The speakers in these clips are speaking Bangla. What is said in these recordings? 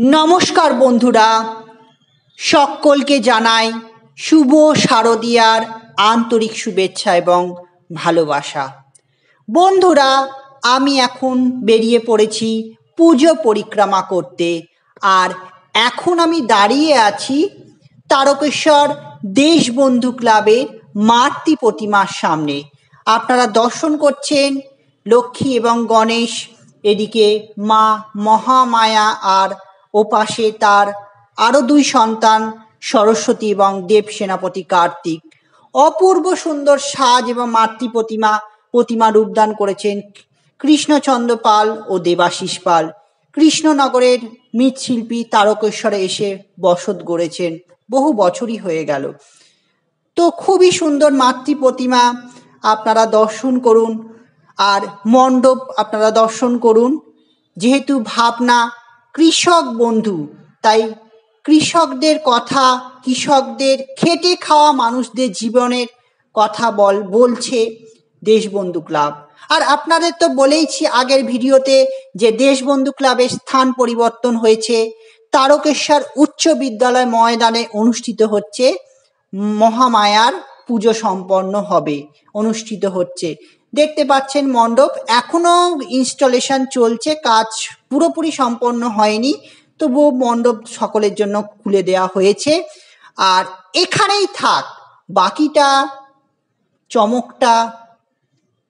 নমস্কার বন্ধুরা, সকলকে জানাই শুভ শারদীয়ার আন্তরিক শুভেচ্ছা এবং ভালোবাসা। বন্ধুরা, আমি এখন বেরিয়ে পড়েছি পুজো পরিক্রমা করতে। আর এখন আমি দাঁড়িয়ে আছি তারকেশ্বর দেশবন্ধু ক্লাবের মাতৃ প্রতিমার সামনে। আপনারা দর্শন করছেন লক্ষ্মী এবং গণেশ, এদিকে মা মহামায়া, আর ওপাশে তার আরও দুই সন্তান সরস্বতী এবং দেব সেনাপতি কার্তিক। অপূর্ব সুন্দর সাজ এবং মাতৃ প্রতিমা রূপদান করেছেন কৃষ্ণচন্দ্র পাল ও দেবাশিস পাল। কৃষ্ণনগরের মৃৎশিল্পী তারকেশ্বরে এসে বসত গড়েছেন, বহু বছরই হয়ে গেল। তো খুবই সুন্দর মাতৃ প্রতিমা, আপনারা দর্শন করুন। আর মণ্ডপ আপনারা দর্শন করুন। যেহেতু ভাবনা কৃষক বন্ধু, তাই কৃষকদের কথা, কৃষকদের খেটে খাওয়া মানুষদের জীবনের কথা বলছে দেশবন্ধু ক্লাব। আর আপনাদের তো বলেইছি আগের ভিডিওতে যে দেশবন্ধু ক্লাবের স্থান পরিবর্তন হয়েছে, তারকেশ্বর উচ্চ বিদ্যালয় ময়দানে অনুষ্ঠিত হচ্ছে, মহামায়ার পুজো সম্পন্ন হবে, অনুষ্ঠিত হচ্ছে। দেখতে পাচ্ছেন মণ্ডপ এখনো ইনস্টলেশন চলছে, কাজ পুরোপুরি সম্পন্ন হয়নি, তবুও মণ্ডপ সকলের জন্য খুলে দেওয়া হয়েছে। আর এখানেই থাক, বাকিটা চমকটা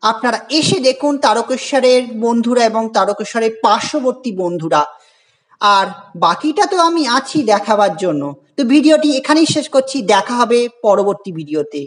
আপনারা এসে দেখুন তারকেশ্বরের বন্ধুরা এবং তারকেশ্বরের পার্শ্ববর্তী বন্ধুরা। আর বাকিটা তো আমি আছি দেখাবার জন্য। তো ভিডিওটি এখানেই শেষ করছি, দেখা হবে পরবর্তী ভিডিওতে।